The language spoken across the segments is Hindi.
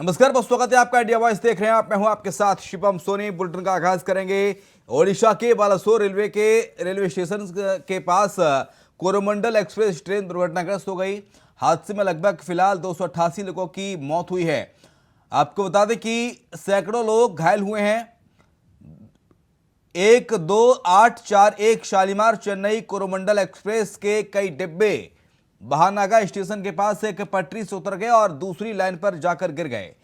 नमस्कार, बहुत स्वागत है आपका। इंडिया वॉइस देख रहे हैं आप। मैं हूं आपके साथ शिवम सोनी। बुलेटिन का आगाज करेंगे ओडिशा के बालासोर रेलवे स्टेशन के पास कोरोमंडल एक्सप्रेस ट्रेन दुर्घटनाग्रस्त हो गई। हादसे में लगभग फिलहाल 288 लोगों की मौत हुई है। आपको बता दें कि सैकड़ों लोग घायल हुए हैं। 12841 शालीमार चेन्नई कोरोमंडल एक्सप्रेस के कई डिब्बे बहानागा स्टेशन के पास एक पटरी से उतर गए और दूसरी लाइन पर जाकर गिर गए।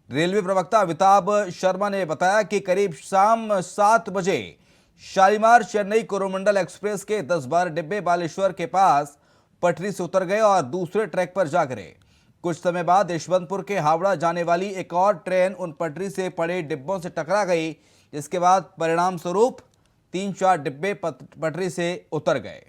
रेलवे प्रवक्ता अमिताभ शर्मा ने बताया कि करीब शाम 7 बजे शालीमार चेन्नई कोरोमंडल एक्सप्रेस के 10-12 डिब्बे बालेश्वर के पास पटरी से उतर गए और दूसरे ट्रैक पर जा गिरे। कुछ समय बाद यशवंतपुर के हावड़ा जाने वाली एक और ट्रेन उन पटरी से पड़े डिब्बों से टकरा गई, जिसके बाद परिणाम स्वरूप 3-4 डिब्बे पटरी से उतर गए।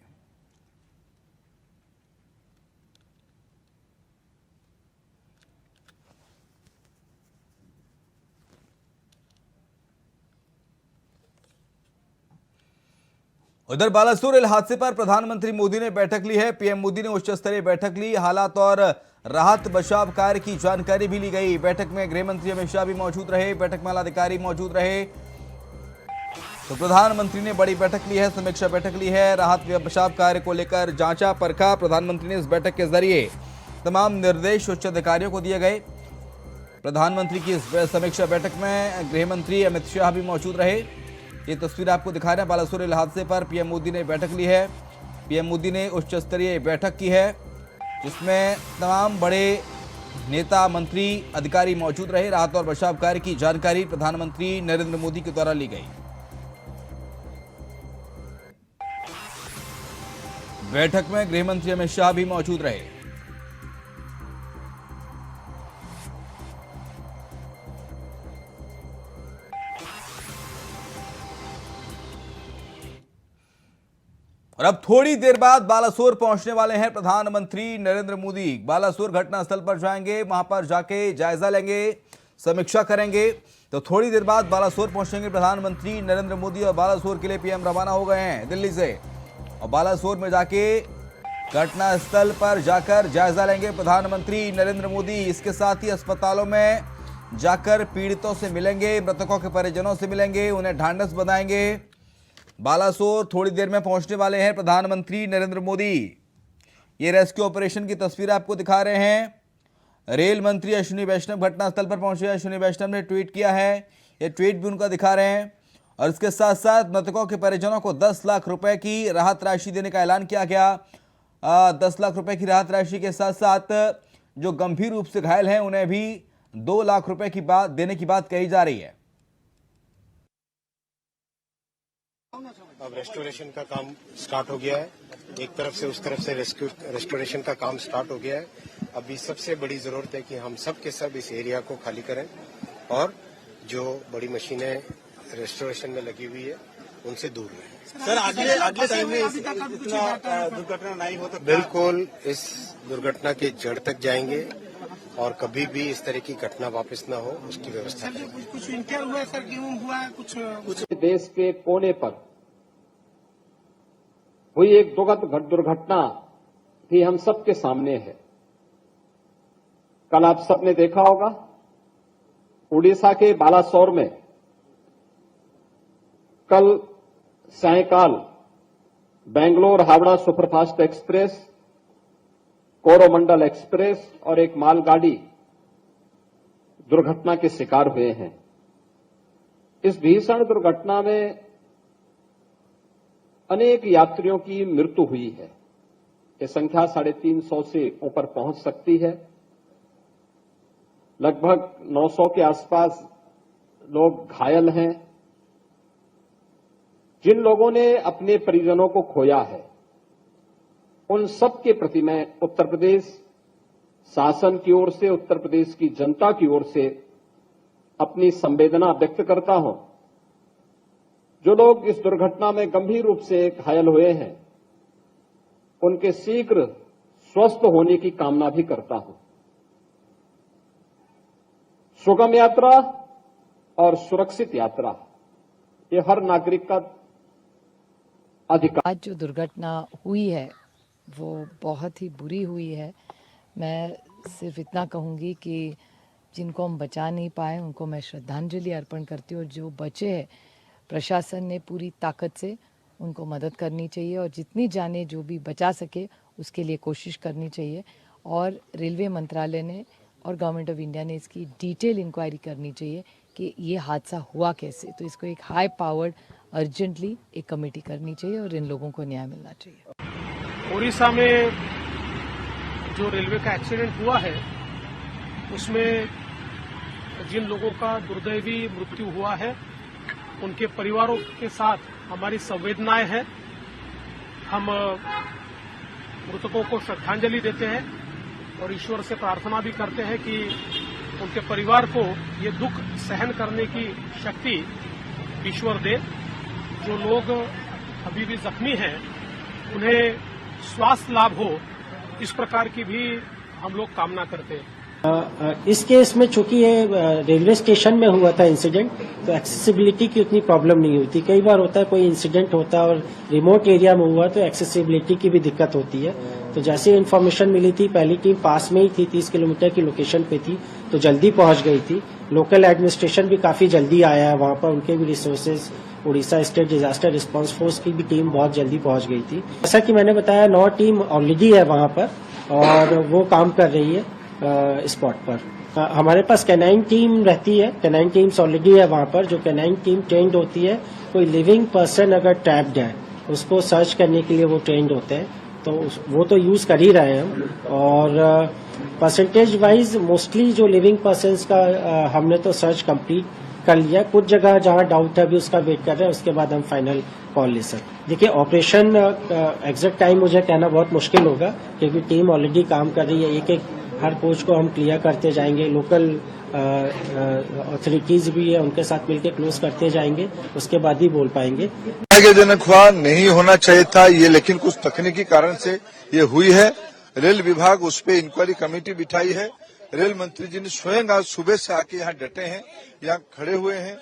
उधर बालासोर रेल हादसे पर प्रधानमंत्री मोदी ने बैठक ली है। पीएम मोदी ने उच्च स्तरीय बैठक ली। हालात और राहत बचाव कार्य की जानकारी भी ली गई। बैठक में गृह मंत्री अमित शाह भी मौजूद रहे। बैठक में आलाधिकारी मौजूद रहे। तो प्रधानमंत्री ने बड़ी बैठक ली है, समीक्षा बैठक ली है। राहत बचाव कार्य को लेकर जांचा परखा। प्रधानमंत्री ने इस बैठक के जरिए तमाम निर्देश उच्च अधिकारियों को दिए गए। प्रधानमंत्री की इस समीक्षा बैठक में गृह मंत्री अमित शाह भी मौजूद रहे। ये तस्वीर आपको दिखा रहे हैं। बालासोर रेल हादसे पर पीएम मोदी ने बैठक ली है। पीएम मोदी ने उच्च स्तरीय बैठक की है, जिसमें तमाम बड़े नेता, मंत्री, अधिकारी मौजूद रहे। राहत और बचाव कार्य की जानकारी प्रधानमंत्री नरेंद्र मोदी के द्वारा ली गई। बैठक में गृह मंत्री अमित शाह भी मौजूद रहे। और अब थोड़ी देर बाद बालासोर पहुंचने वाले हैं प्रधानमंत्री नरेंद्र मोदी। बालासोर घटनास्थल पर जाएंगे, वहां पर जाके जायजा लेंगे, समीक्षा करेंगे। तो थोड़ी देर बाद बालासोर पहुंचेंगे प्रधानमंत्री नरेंद्र मोदी और बालासोर के लिए पीएम रवाना हो गए हैं दिल्ली से। और बालासोर में जाके घटनास्थल पर जाकर जायजा लेंगे प्रधानमंत्री नरेंद्र मोदी। इसके साथ ही अस्पतालों में जाकर पीड़ितों से मिलेंगे, मृतकों के परिजनों से मिलेंगे, उन्हें ढांढस बंधाएंगे। बालासोर थोड़ी देर में पहुंचने वाले हैं प्रधानमंत्री नरेंद्र मोदी। ये रेस्क्यू ऑपरेशन की तस्वीर आपको दिखा रहे हैं। रेल मंत्री अश्विनी वैष्णव घटनास्थल पर पहुंचे। अश्विनी वैष्णव ने ट्वीट किया है, ये ट्वीट भी उनका दिखा रहे हैं। और इसके साथ साथ मृतकों के परिजनों को 10 लाख रुपए की राहत राशि देने का ऐलान किया गया। 10 लाख रुपए की राहत राशि के साथ साथ जो गंभीर रूप से घायल हैं उन्हें भी 2 लाख रुपए की बात देने की बात कही जा रही है। अब रेस्टोरेशन का काम स्टार्ट हो गया है। एक तरफ से उस तरफ से रेस्टोरेशन का काम स्टार्ट हो गया है। अभी सबसे बड़ी जरूरत है कि हम सब के सब इस एरिया को खाली करें और जो बड़ी मशीनें रेस्टोरेशन में लगी हुई है उनसे दूर रहें। सर, अगले टाइम में इतना दुर्घटना नहीं हो तो बिल्कुल इस दुर्घटना के जड़ तक जाएंगे और कभी भी इस तरह की घटना वापस न हो उसकी व्यवस्था करेंगे। कुछ इंक्वायर हुआ है सर, क्यों हुआ है? कुछ देश के कोने पर हुई एक दुर्घटना भी हम सबके सामने है। कल आप सबने देखा होगा उड़ीसा के बालासोर में कल सायंकाल Bangalore Howrah superfast express, Coromandel express और एक मालगाड़ी दुर्घटना के शिकार हुए हैं। इस भीषण दुर्घटना में अनेक यात्रियों की मृत्यु हुई है। ये संख्या 350 से ऊपर पहुंच सकती है। लगभग 900 के आसपास लोग घायल हैं। जिन लोगों ने अपने परिजनों को खोया है उन सब के प्रति मैं उत्तर प्रदेश शासन की ओर से, उत्तर प्रदेश की जनता की ओर से अपनी संवेदना व्यक्त करता हूं। जो लोग इस दुर्घटना में गंभीर रूप से घायल हुए हैं उनके शीघ्र स्वस्थ होने की कामना भी करता हूं। सुगम यात्रा और सुरक्षित यात्रा ये हर नागरिक का अधिकार। आज जो दुर्घटना हुई है वो बहुत ही बुरी हुई है। मैं सिर्फ इतना कहूंगी कि जिनको हम बचा नहीं पाए उनको मैं श्रद्धांजलि अर्पण करती हूँ, और जो बचे हैं प्रशासन ने पूरी ताकत से उनको मदद करनी चाहिए, और जितनी जाने जो भी बचा सके उसके लिए कोशिश करनी चाहिए। और रेलवे मंत्रालय ने और गवर्नमेंट ऑफ इंडिया ने इसकी डिटेल इंक्वायरी करनी चाहिए कि ये हादसा हुआ कैसे। तो इसको एक हाई पावर्ड अर्जेंटली एक कमेटी करनी चाहिए और इन लोगों को न्याय मिलना चाहिए। उड़ीसा में जो रेलवे का एक्सीडेंट हुआ है उसमें जिन लोगों का दुर्दैवी मृत्यु हुआ है उनके परिवारों के साथ हमारी संवेदनाएं हैं। हम मृतकों को श्रद्धांजलि देते हैं और ईश्वर से प्रार्थना भी करते हैं कि उनके परिवार को ये दुख सहन करने की शक्ति ईश्वर दे। जो लोग अभी भी जख्मी हैं उन्हें स्वास्थ्य लाभ हो, इस प्रकार की भी हम लोग कामना करते हैं। इस केस में चूंकि ये रेलवे स्टेशन में हुआ था इंसिडेंट, तो एक्सेसिबिलिटी की उतनी प्रॉब्लम नहीं होती। कई बार होता है कोई इंसिडेंट होता है और रिमोट एरिया में हुआ तो एक्सेसिबिलिटी की भी दिक्कत होती है। तो जैसे इन्फॉर्मेशन मिली थी, पहली टीम पास में ही थी, 30 किलोमीटर की लोकेशन पे थी, तो जल्दी पहुंच गई थी। लोकल एडमिनिस्ट्रेशन भी काफी जल्दी आया है वहां पर, उनके भी resources, Orissa state disaster response force की भी टीम बहुत जल्दी पहुंच गई थी। जैसा कि मैंने बताया 9 टीम ऑलरेडी है वहां पर और वो काम कर रही है स्पॉट पर। हमारे पास कैनाइन टीम रहती है, कैनाइन टीम्स ऑलरेडी है वहां पर। जो कैनाइन टीम ट्रेंड होती है, कोई लिविंग पर्सन अगर ट्रैप्ड है उसको सर्च करने के लिए वो ट्रेंड होते हैं, तो वो तो यूज कर ही रहे हैं हम। और परसेंटेज वाइज मोस्टली जो लिविंग पर्सन्स का हमने तो सर्च कंप्लीट कर लिया। कुछ जगह जहां डाउट है अभी उसका वेट कर रहे हैं, उसके बाद हम फाइनल कॉल ले सकते। देखिए ऑपरेशन एग्जैक्ट टाइम मुझे कहना बहुत मुश्किल होगा क्योंकि टीम ऑलरेडी काम कर रही है। एक एक हर कोच को हम क्लियर करते जाएंगे, लोकल अथॉरिटीज भी है उनके साथ मिलकर क्लोज करते जाएंगे, उसके बाद ही बोल पाएंगे। दुर्भाग्यजनक हुआ, नहीं होना चाहिए था ये, लेकिन कुछ तकनीकी कारण से ये हुई है। रेल विभाग उस पर इंक्वायरी कमेटी बिठाई है। रेल मंत्री जी ने स्वयं आज सुबह से आके यहाँ डटे हैं, यहाँ खड़े हुए हैं,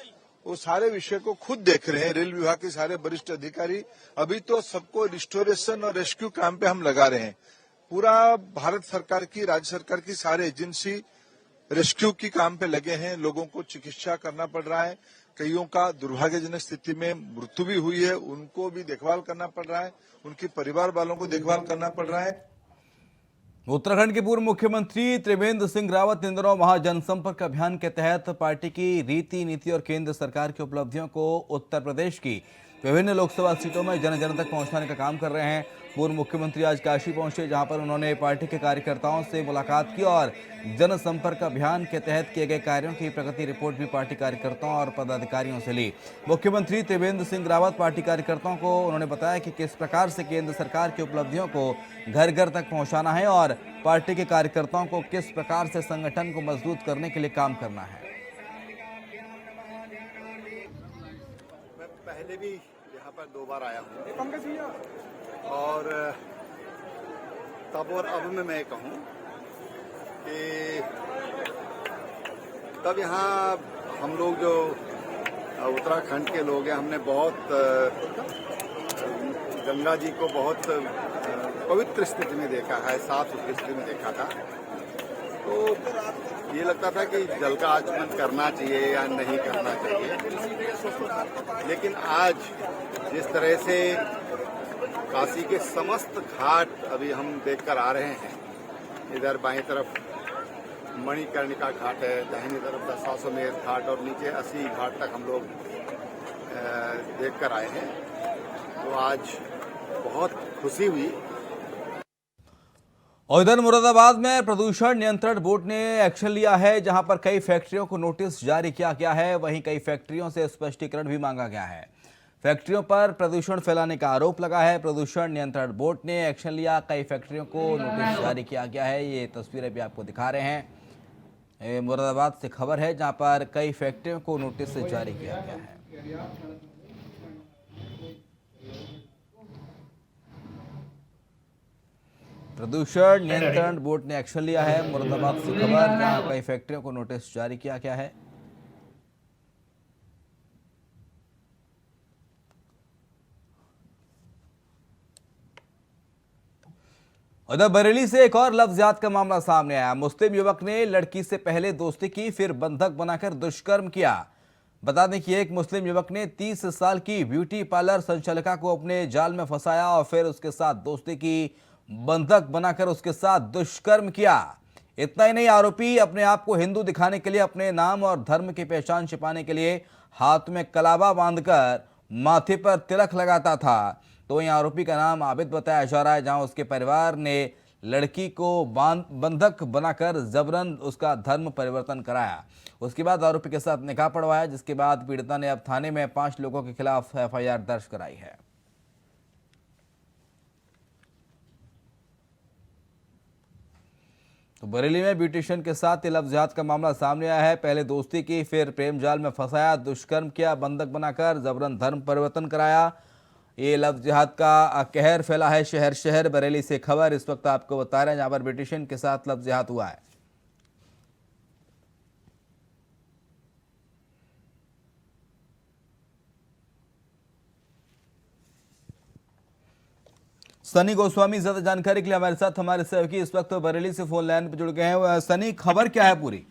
वो सारे विषय को खुद देख रहे हैं। रेल विभाग के सारे वरिष्ठ अधिकारी अभी तो सबको रिस्टोरेशन और रेस्क्यू काम पे हम लगा रहे हैं। पूरा भारत सरकार की, राज्य सरकार की सारे एजेंसी रेस्क्यू की काम पे लगे हैं। लोगों को चिकित्सा करना पड़ रहा है, कईयों का दुर्भाग्यजनक स्थिति में मृत्यु भी हुई है, उनको भी देखभाल करना पड़ रहा है, उनके परिवार वालों को देखभाल करना पड़ रहा है। उत्तराखंड के पूर्व मुख्यमंत्री त्रिवेंद्र सिंह रावत इन दिनों महाजनसंपर्क अभियान के तहत पार्टी की रीति नीति और केंद्र सरकार की उपलब्धियों को उत्तर प्रदेश की विभिन्न लोकसभा सीटों में जन जन तक पहुंचाने का काम कर रहे हैं। पूर्व मुख्यमंत्री आज काशी पहुंचे, जहां पर उन्होंने पार्टी के कार्यकर्ताओं से मुलाकात की और जनसंपर्क अभियान के तहत किए गए कार्यों की प्रगति रिपोर्ट भी पार्टी कार्यकर्ताओं और पदाधिकारियों से ली। मुख्यमंत्री त्रिवेंद्र सिंह रावत पार्टी कार्यकर्ताओं को उन्होंने बताया कि किस प्रकार से केंद्र सरकार की उपलब्धियों को घर घर तक पहुंचाना है और पार्टी के कार्यकर्ताओं को किस प्रकार से संगठन को मजबूत करने के लिए काम करना है। मैं पहले भी यहाँ पर 2 बार आया हूँ और तब और अब में मैं कहूँ कि तब यहाँ हम लोग जो उत्तराखंड के लोग हैं, हमने बहुत गंगा जी को बहुत पवित्र स्थिति में देखा है, साफ सुथरी स्थिति में देखा था। तो ये लगता था कि जल का आचमन करना चाहिए या नहीं करना चाहिए, लेकिन आज जिस तरह से काशी के समस्त घाट अभी हम देखकर आ रहे हैं, इधर बाईं तरफ मणिकर्णिका घाट है, दाहिनी तरफ दशाश्वमेध घाट और नीचे 80 घाट तक हम लोग देखकर आए हैं, तो आज बहुत खुशी हुई। और इधर मुरादाबाद में प्रदूषण नियंत्रण बोर्ड ने एक्शन लिया है, जहां पर कई फैक्ट्रियों को नोटिस जारी किया गया है। वहीं कई फैक्ट्रियों से स्पष्टीकरण भी मांगा गया है। फैक्ट्रियों पर प्रदूषण फैलाने का आरोप लगा है। प्रदूषण नियंत्रण बोर्ड ने एक्शन लिया, कई फैक्ट्रियों को नोटिस जारी किया गया है। ये तस्वीरें भी आपको दिखा रहे हैं। मुरादाबाद से खबर है, जहां पर कई फैक्ट्रियों को नोटिस जारी किया गया है। प्रदूषण नियंत्रण बोर्ड ने एक्शन लिया है। मुरादाबाद से खबर, जहां कई फैक्ट्रियों को नोटिस जारी किया गया है। उधर बरेली से एक और लफ्ज़ियात का मामला सामने आया। मुस्लिम युवक ने लड़की से पहले दोस्ती की, फिर बंधक बनाकर दुष्कर्म किया। बता दें कि एक मुस्लिम युवक ने 30 साल की ब्यूटी पार्लर संचालिका को अपने जाल में फंसाया और फिर उसके साथ दोस्ती की, बंधक बनाकर उसके साथ दुष्कर्म किया। इतना ही नहीं, आरोपी अपने आप को हिंदू दिखाने के लिए, अपने नाम और धर्म की पहचान छिपाने के लिए हाथ में कलावा बांधकर माथे पर तिलक लगाता था। तो वहीं आरोपी का नाम आबिद बताया जा रहा है, जहां उसके परिवार ने लड़की को बंधक बनाकर जबरन उसका धर्म परिवर्तन कराया। उसके बाद आरोपी के साथ निकाह पढ़वाया, जिसके बाद पीड़िता ने अब थाने में 5 लोगों के खिलाफ एफआईआर दर्ज कराई है। तो बरेली में ब्यूटिशियन के साथ ये लफ्ज़ियात का मामला सामने आया है। पहले दोस्ती की, फिर प्रेम जाल में फंसाया, दुष्कर्म किया, बंधक बनाकर जबरन धर्म परिवर्तन कराया। ये लफ्ज़ियात का कहर फैला है शहर शहर। बरेली से खबर इस वक्त आपको बता रहे हैं, जहां पर ब्यूटिशियन के साथ लफ्ज़ियात हुआ है। सनी गोस्वामी ज्यादा जानकारी के लिए हमारे साथ हमारे सहयोगी इस वक्त बरेली से फोन लाइन पर जुड़ गए हैं। सनी, खबर क्या है पूरी?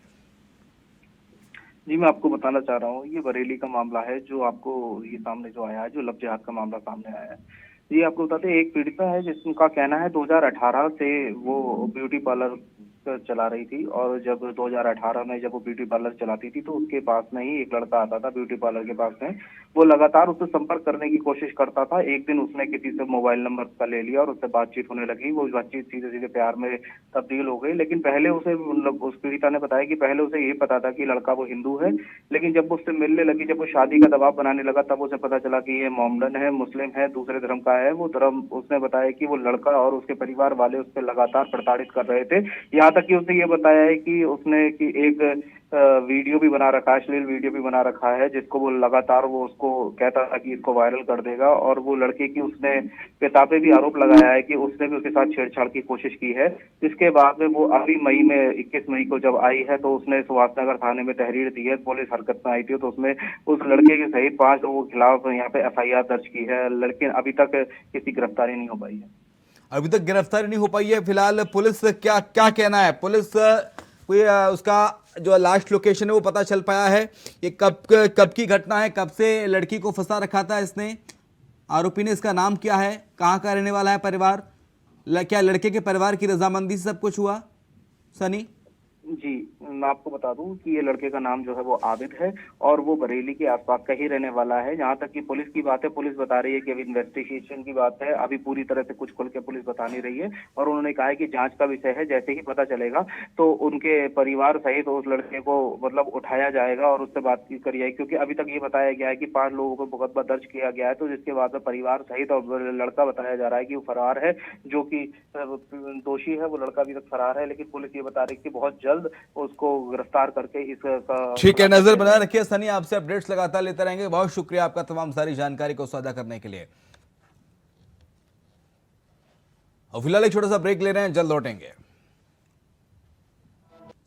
जी, मैं आपको बताना चाह रहा हूँ, ये बरेली का मामला है जो आपको ये सामने जो आया है, जो लव जिहाद का मामला सामने आया है। ये आपको बताते हैं, एक पीड़िता है जिसका कहना है 2018 से वो ब्यूटी पार्लर चला रही थी, और जब 2018 में जब वो ब्यूटी पार्लर चलाती थी तो उसके पास में ही एक लड़का आता था ब्यूटी पार्लर के पास में। वो लगातार उससे संपर्क करने की कोशिश करता था। एक दिन उसने किसी से मोबाइल नंबर उसका ले लिया और उससे बातचीत होने लगी। वो बातचीत सीधे सीधे प्यार में तब्दील हो गई। लेकिन पहले उसे उस पीड़िता ने बताया कि पहले उसे ये पता था कि लड़का वो हिंदू है, लेकिन जब वो उससे मिलने लगी, जब वो शादी का दबाव बनाने लगा, तब उसे पता चला कि ये मोमडन है, मुस्लिम है, दूसरे धर्म का है। वो धर्म उसने बताया कि वो लड़का और उसके परिवार वाले उस पर लगातार प्रताड़ित कर रहे थे। यहाँ तक कि उसने ये बताया है कि उसने कि एक वीडियो भी बना रखा है, अश्लील वीडियो भी बना रखा है, जिसको वो लगातार वो उसको कहता था कि इसको वायरल कर देगा। और वो लड़के की उसने पिता पे भी आरोप लगाया है कि उसने भी उसके साथ छेड़छाड़ की कोशिश की है। जिसके बाद में वो अभी मई में 21 मई को जब आई है तो उसने सुभाषनगर थाने में तहरीर दी है, पुलिस हरकत में आई थी, तो उसमें उस लड़के के सहित 5 लोगों के खिलाफ यहाँ पे एफआईआर दर्ज की है, लेकिन अभी तक किसी गिरफ्तारी नहीं हो पाई है। अभी तक गिरफ्तारी नहीं हो पाई है। फिलहाल पुलिस क्या क्या कहना है? पुलिस कोई उसका जो लास्ट लोकेशन है वो पता चल पाया है? ये कब की घटना है? कब से लड़की को फंसा रखा था इसने? आरोपी ने इसका नाम क्या है? कहाँ का रहने वाला है? परिवार क्या लड़के के परिवार की रजामंदी से सब कुछ हुआ? सनी जी, मैं आपको बता दूं कि ये लड़के का नाम जो है वो आबिद है और वो बरेली के आसपास का ही रहने वाला है। जहां तक कि पुलिस की बात है, पुलिस बता रही है कि अभी इन्वेस्टिगेशन की बात है, अभी पूरी तरह से कुछ खुल के पुलिस बता नहीं रही है। और उन्होंने कहा है कि जांच का विषय है, जैसे ही पता चलेगा तो उनके परिवार सहित उस लड़के को मतलब उठाया जाएगा और उससे बातचीत करी जाएगी। क्योंकि अभी तक ये बताया गया है कि 5 लोगों को मुकदमा दर्ज किया गया है, तो जिसके बाद में परिवार सहित और लड़का बताया जा रहा है कि वो फरार है, जो कि दोषी है। वो लड़का अभी तक फरार है, लेकिन पुलिस ये बता रही है कि बहुत जल्द उसको गिरफ्तार करके इसका ठीक है, नजर बनाए रखिए। सनी, आपसे अपडेट्स लगातार लेते रहेंगे। बहुत शुक्रिया आपका तमाम सारी जानकारी को साझा करने के लिए। और फिलहाल एक छोटा सा ब्रेक ले रहे हैं, जल्द लौटेंगे।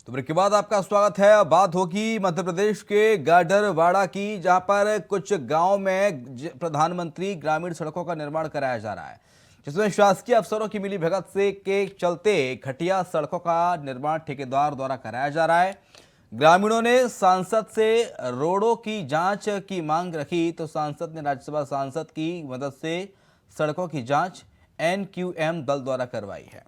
तो ब्रेक के बाद आपका स्वागत है। बात होगी मध्य प्रदेश के गाडरवाड़ा की, जहां पर कुछ गांव में प्रधानमंत्री ग्रामीण सड़कों का निर्माण कराया जा रहा है, जिसमें शासकीय अफसरों की मिली भगत से के चलते घटिया सड़कों का निर्माण ठेकेदार द्वारा कराया जा रहा है। ग्रामीणों ने सांसद से रोडों की जांच की मांग रखी, तो सांसद ने राज्यसभा सांसद की मदद से सड़कों की जांच एनक्यूएम दल द्वारा करवाई है।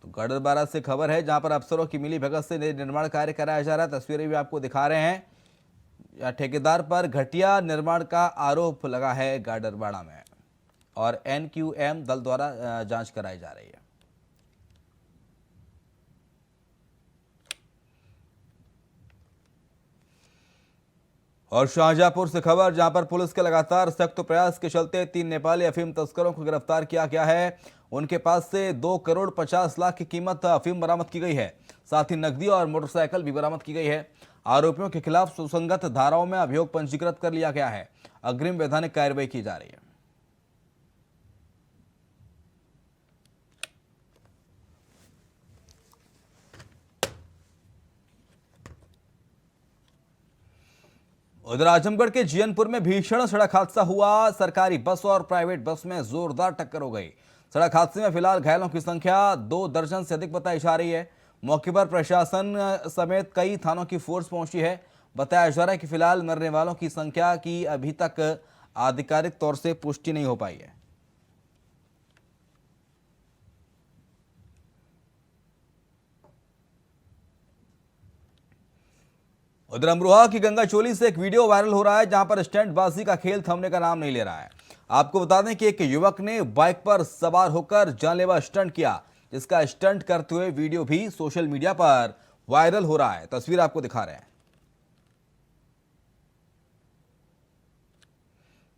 तो गाडरवाड़ा से खबर है, जहां पर अफसरों की मिली भगत से निर्माण कार्य कराया जा रहा है। तस्वीरें भी आपको दिखा रहे हैं। ठेकेदार पर घटिया निर्माण का आरोप लगा है गाडरवाड़ा में, और एनक्यूएम दल द्वारा जांच कराई जा रही है। और शाहजहांपुर से खबर, जहां पर पुलिस के लगातार सख्त प्रयास के चलते 3 नेपाली अफीम तस्करों को गिरफ्तार किया गया है। उनके पास से 2 करोड़ 50 लाख की कीमत अफीम बरामद की गई है। साथ ही नकदी और मोटरसाइकिल भी बरामद की गई है। आरोपियों के खिलाफ सुसंगत धाराओं में अभियोग पंजीकृत कर लिया गया है। अग्रिम वैधानिक कार्रवाई की जा रही है। उधर आजमगढ़ के जियनपुर में भीषण सड़क हादसा हुआ। सरकारी बस और प्राइवेट बस में जोरदार टक्कर हो गई। सड़क हादसे में फिलहाल घायलों की संख्या 2 दर्जन से अधिक बताई जा रही है। मौके पर प्रशासन समेत कई थानों की फोर्स पहुंची है। बताया जा रहा है कि फिलहाल मरने वालों की संख्या की अभी तक आधिकारिक तौर से पुष्टि नहीं हो पाई है। उधर अमरोहा की गंगाचोली से एक वीडियो वायरल हो रहा है, जहां पर स्टंटबाजी का खेल थमने का नाम नहीं ले रहा है। आपको बता दें कि एक युवक ने बाइक पर सवार होकर जानलेवा स्टंट किया, जिसका स्टंट करते हुए वीडियो भी सोशल मीडिया पर वायरल हो रहा है। तस्वीर आपको दिखा रहे हैं।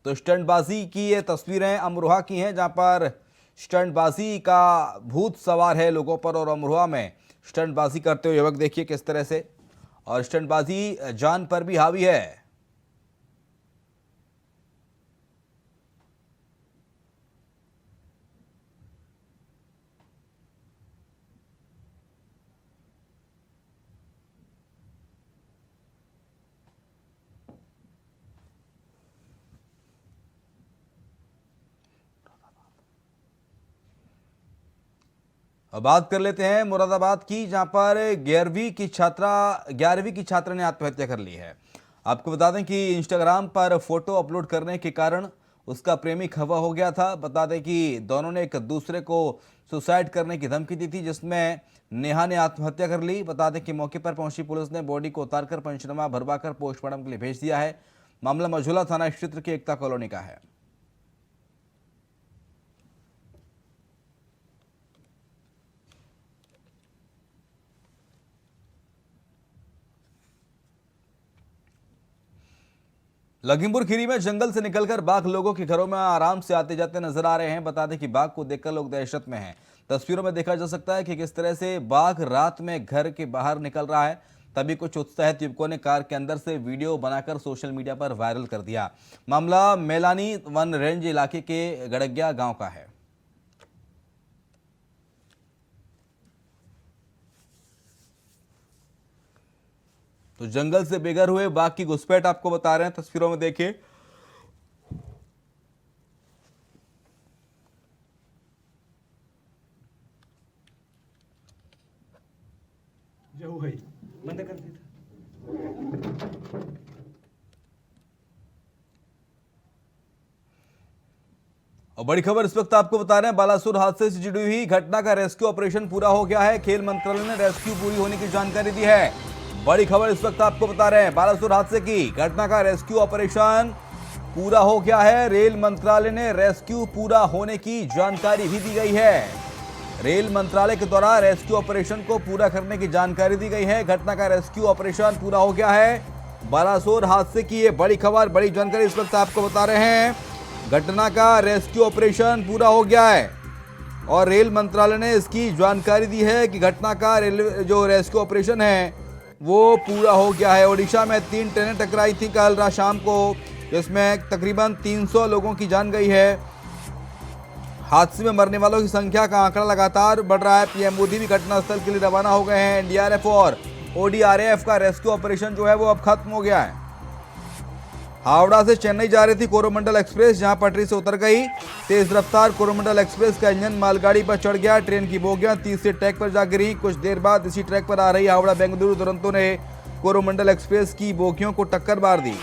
तो स्टंटबाजी की ये तस्वीरें अमरोहा की हैं, जहां पर स्टंटबाजी का भूत सवार है लोगों पर और अमरोहा में स्टंटबाजी करते हुए युवक देखिए किस तरह से, और स्टंटबाजी जान पर भी हावी है। अब बात कर लेते हैं मुरादाबाद की, जहां पर 11वीं की छात्रा ने आत्महत्या कर ली है। आपको बता दें कि इंस्टाग्राम पर फोटो अपलोड करने के कारण उसका प्रेमी खफा हो गया था। बता दें कि दोनों ने एक दूसरे को सुसाइड करने की धमकी दी थी, जिसमें नेहा ने आत्महत्या कर ली। बता दें कि मौके पर पहुंची पुलिस ने बॉडी को उतारकर पंचनामा भरवाकर पोस्टमार्टम के लिए भेज दिया है। मामला मझौला थाना क्षेत्र की एकता कॉलोनी का है। लखीमपुर खीरी में जंगल से निकलकर बाघ लोगों के घरों में आराम से आते जाते नजर आ रहे हैं। बता दें कि बाघ को देखकर लोग दहशत में हैं। तस्वीरों में देखा जा सकता है कि किस तरह से बाघ रात में घर के बाहर निकल रहा है। तभी कुछ उत्साहित युवकों ने कार के अंदर से वीडियो बनाकर सोशल मीडिया पर वायरल कर दिया। मामला मेलानी वन रेंज इलाके के गड़गिया गांव का है। तो जंगल से बेघर हुए बाघ की घुसपैठ आपको बता रहे हैं, तस्वीरों में देखिए। जो है बंद कर देता। और बड़ी खबर इस वक्त आपको बता रहे हैं, बालासुर हादसे से जुड़ी हुई घटना का रेस्क्यू ऑपरेशन पूरा हो गया है। खेल मंत्रालय ने रेस्क्यू पूरी होने की जानकारी दी है। बड़ी खबर इस वक्त आपको बता रहे हैं, बालासुर हादसे की घटना का रेस्क्यू ऑपरेशन पूरा हो गया है। रेल मंत्रालय ने रेस्क्यू पूरा होने की जानकारी भी दी गई है। रेल मंत्रालय के द्वारा रेस्क्यू ऑपरेशन को पूरा करने की जानकारी दी गई है। घटना का रेस्क्यू ऑपरेशन पूरा हो गया है। बालासुर हादसे की ये बड़ी खबर, बड़ी जानकारी इस वक्त आपको बता रहे हैं। घटना का रेस्क्यू ऑपरेशन पूरा हो गया है और रेल मंत्रालय ने इसकी जानकारी दी है कि घटना का जो रेस्क्यू ऑपरेशन है वो पूरा हो गया है। ओडिशा में 3 ट्रेनें टकराई थी कल रात शाम को, जिसमें तकरीबन 300 लोगों की जान गई है। हादसे में मरने वालों की संख्या का आंकड़ा लगातार बढ़ रहा है। पीएम मोदी भी घटनास्थल के लिए रवाना हो गए हैं। एनडीआरएफ और ओडीआरएफ का रेस्क्यू ऑपरेशन जो है वो अब खत्म हो गया है। हावड़ा से चेन्नई जा रही थी कोरोमंडल एक्सप्रेस, जहां पटरी से उतर गई। तेज रफ्तार कोरोमंडल एक्सप्रेस का इंजन मालगाड़ी पर चढ़ गया। ट्रेन की बोगियां तीसरे ट्रैक पर जा गिरी। कुछ देर बाद इसी ट्रैक पर आ रही हावड़ा बेंगलुरु दुरंतो ने कोरोमंडल एक्सप्रेस की बोगियों को टक्कर मार दी।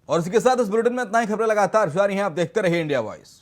और इसके साथ इस बुलेटिन में इतना ही। खबरें लगातार जारी हैं, आप देखते रहिए इंडिया वॉइस।